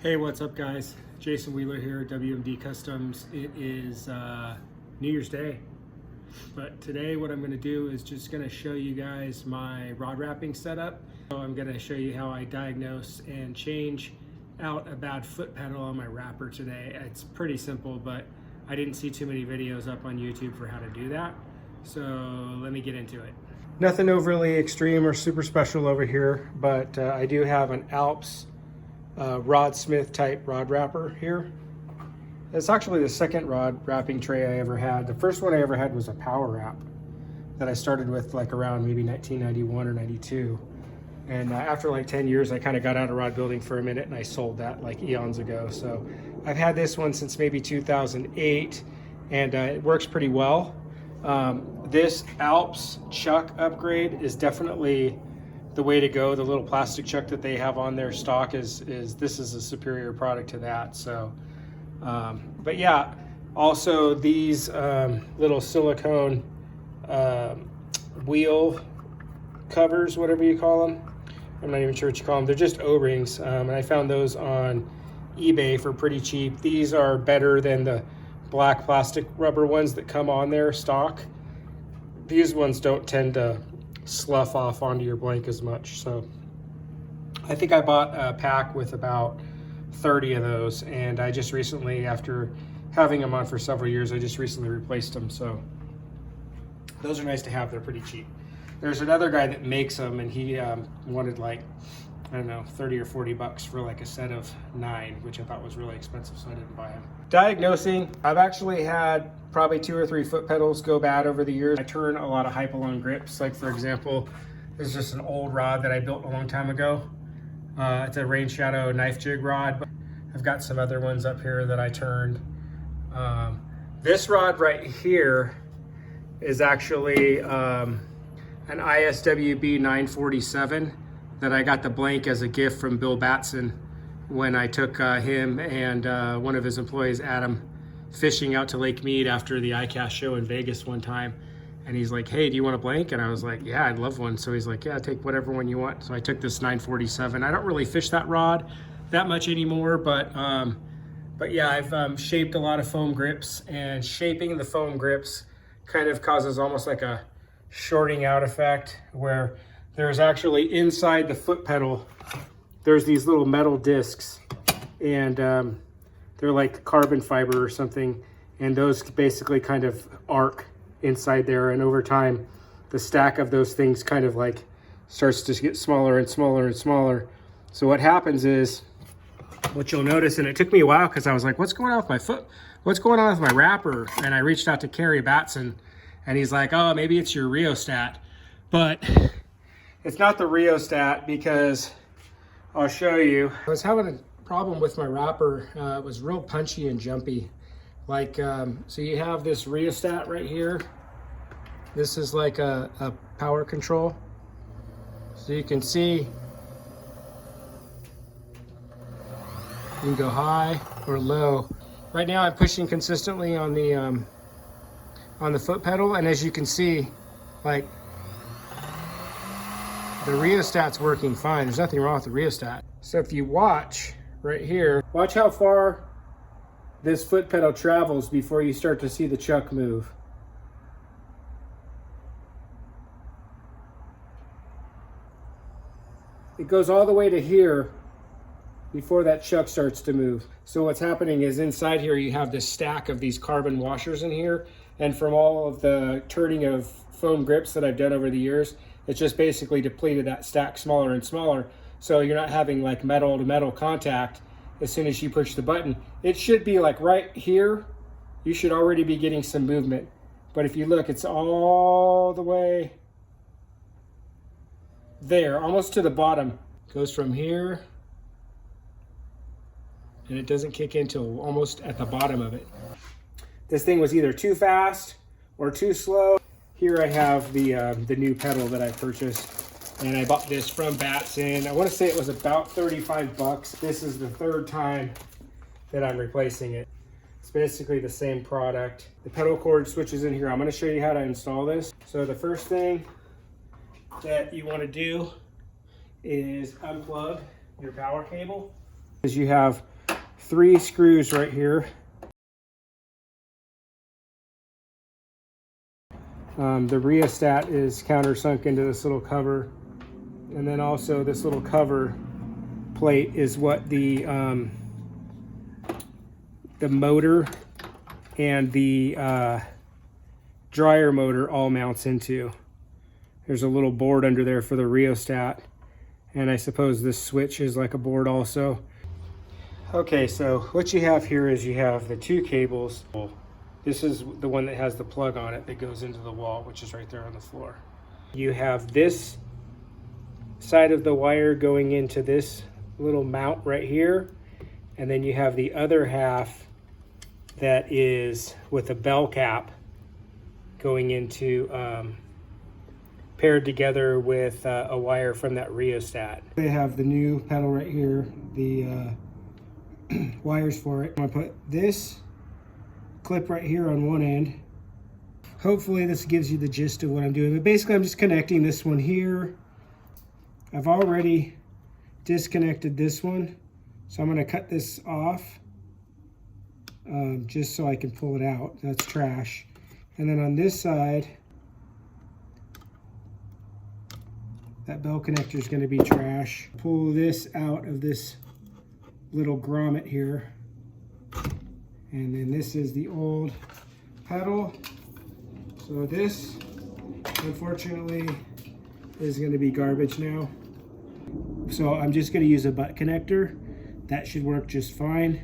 Hey, what's up guys? Jason Wheeler here, WMD Customs. It is New Year's Day, but today what I'm going to do is just going to show you guys my rod wrapping setup. So I'm going to show you how I diagnose and change out a bad foot pedal on my wrapper today. It's pretty simple, but I didn't see too many videos up on YouTube for how to do that. So let me get into it. Nothing overly extreme or super special over here, but I do have an ALPS Rod Smith type rod wrapper here. It's actually the second rod wrapping tray I ever had. The first one I ever had was a power wrap that I started with like around maybe 1991 or 92. And after like 10 years, I kind of got out of rod building for a minute and I sold that like eons ago. So I've had this one since maybe 2008 and it works pretty well. This ALPS chuck upgrade is definitely the way to go. The little plastic chuck that they have on their stock is this is a superior product to that. So but yeah, also these little silicone wheel covers, whatever you call them, I'm not even sure what you call them, they're just O-rings, and I found those on eBay for pretty cheap. These are better than the black plastic rubber ones that come on their stock. These ones don't tend to slough off onto your blank as much. So I think I bought a pack with about 30 of those, and I just recently, after having them on for several years, I just recently replaced them. So those are nice to have. They're pretty cheap. There's another guy that makes them, and he wanted like, I don't know, 30 or 40 bucks for like a set of 9, which I thought was really expensive, so I didn't buy them. Diagnosing, I've actually had probably 2 or 3 foot pedals go bad over the years. I turn a lot of hypalon grips. Like for example, this is just an old rod that I built a long time ago. It's a Rain Shadow knife jig rod. But I've got some other ones up here that I turned. This rod right here is actually an ISWB 947 that I got the blank as a gift from Bill Batson when I took him and one of his employees, Adam, fishing out to Lake Mead after the ICAST show in Vegas one time. And he's like, hey, do you want a blank? And I was like, yeah, I'd love one. So he's like, yeah, take whatever one you want. So I took this 947. I don't really fish that rod that much anymore, but yeah, I've shaped a lot of foam grips, and shaping the foam grips kind of causes almost like a shorting out effect, where there's actually inside the foot pedal, there's these little metal discs, and they're like carbon fiber or something, and those basically kind of arc inside there, and over time the stack of those things kind of like starts to get smaller and smaller and smaller. So what happens is, what you'll notice, and it took me a while because I was like, what's going on with my foot? What's going on with my wrapper? And I reached out to Kerry Batson, and he's like, oh, maybe it's your rheostat. But it's not the rheostat, because I'll show you. I was having a problem with my wrapper. It was real punchy and jumpy. Like, so you have this rheostat right here. This is like a power control. So you can see, you can go high or low. Right now I'm pushing consistently on the foot pedal, and as you can see, like, the rheostat's working fine. There's nothing wrong with the rheostat. So if you watch right here, watch how far this foot pedal travels before you start to see the chuck move. It goes all the way to here before that chuck starts to move. So what's happening is, inside here you have this stack of these carbon washers in here, and from all of the turning of foam grips that I've done over the years, it's just basically depleted that stack smaller and smaller. So you're not having like metal to metal contact as soon as you push the button. It should be like right here, you should already be getting some movement. But if you look, it's all the way there, almost to the bottom. Goes from here, and it doesn't kick in till almost at the bottom of it. This thing was either too fast or too slow. Here I have the new pedal that I purchased, and I bought this from Batson. I want to say it was about 35 bucks. This is the 3rd time that I'm replacing it. It's basically the same product. The pedal cord switches in here. I'm going to show you how to install this. So the first thing that you want to do is unplug your power cable. Is you have 3 screws right here. The rheostat is countersunk into this little cover, and then also this little cover plate is what the motor and the dryer motor all mounts into. There's a little board under there for the rheostat, and I suppose this switch is like a board also. Okay, so what you have here is you have the 2 cables. This is the one that has the plug on it that goes into the wall, which is right there on the floor. You have this side of the wire going into this little mount right here, and then you have the other half that is with a bell cap going into paired together with a wire from that rheostat. They have the new pedal right here, the wires for it. I'm gonna put this clip right here on one end. Hopefully this gives you the gist of what I'm doing, but basically I'm just connecting this one here. I've already disconnected this one, so I'm going to cut this off just so I can pull it out. That's trash. And then on this side, that bell connector is going to be trash. Pull this out of this little grommet here. And then this is the old pedal. So this, unfortunately, is going to be garbage now. So I'm just going to use a butt connector. That should work just fine.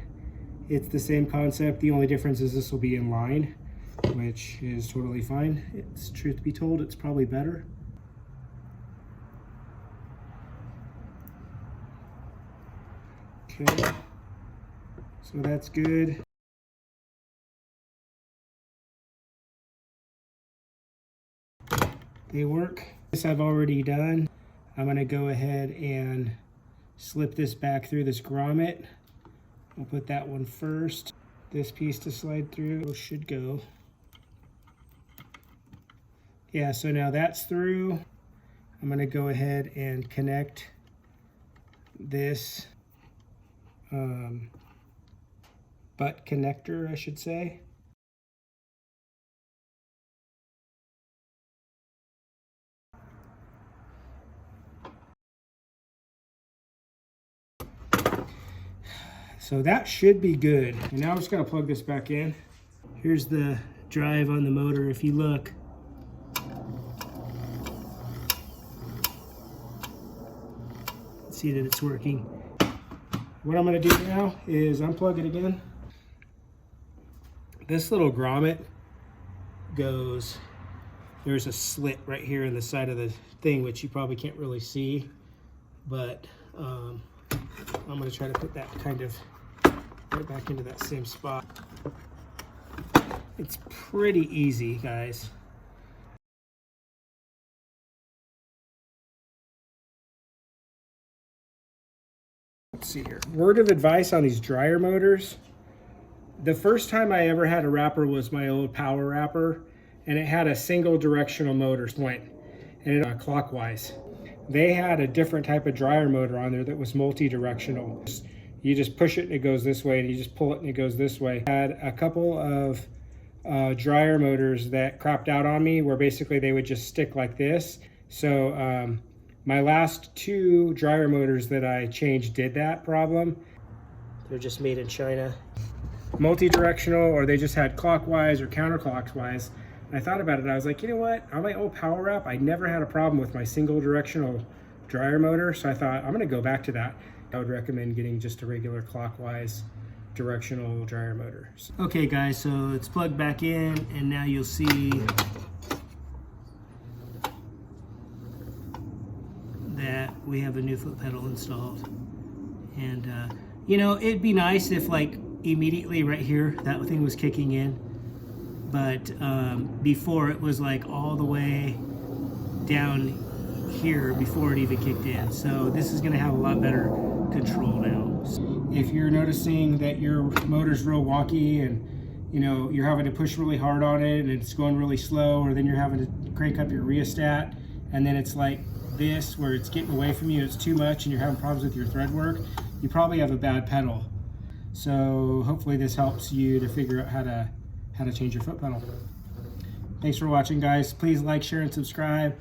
It's the same concept. The only difference is this will be in line, which is totally fine. It's, truth be told, it's probably better. Okay, so that's good. They work. This I've already done. I'm going to go ahead and slip this back through this grommet. I'll put that one first. This piece to slide through should go. Yeah, so now that's through. I'm going to go ahead and connect this butt connector, I should say. So that should be good. And now I'm just gonna plug this back in. Here's the drive on the motor. If you look, see that it's working. What I'm gonna do now is unplug it again. This little grommet goes, there's a slit right here in the side of the thing, which you probably can't really see, but I'm gonna try to put that kind of right back into that same spot. It's pretty easy, guys. Let's see here. Word of advice on these dryer motors. The first time I ever had a wrapper was my old power wrapper, and it had a single directional motor went, and it clockwise. They had a different type of dryer motor on there that was multi-directional. You just push it and it goes this way, and you just pull it and it goes this way. I had a couple of dryer motors that crapped out on me, where basically they would just stick like this. So my last 2 dryer motors that I changed did that problem. They're just made in China. Multi-directional, or they just had clockwise or counterclockwise. And I thought about it, and I was like, you know what? On my old power wrap, I never had a problem with my single directional dryer motor, so I thought I'm gonna go back to that. I would recommend getting just a regular clockwise directional dryer motor. Okay guys, so it's plugged back in, and now you'll see that we have a new foot pedal installed. And you know, it'd be nice if like immediately right here that thing was kicking in, but before it was like all the way down here before it even kicked in. So this is going to have a lot better control now. If you're noticing that your motor's real wonky, and you know you're having to push really hard on it and it's going really slow, or then you're having to crank up your rheostat and then it's like this where it's getting away from you, it's too much, and you're having problems with your thread work, you probably have a bad pedal. So hopefully this helps you to figure out how to change your foot pedal. Thanks for watching, guys. Please like, share, and subscribe.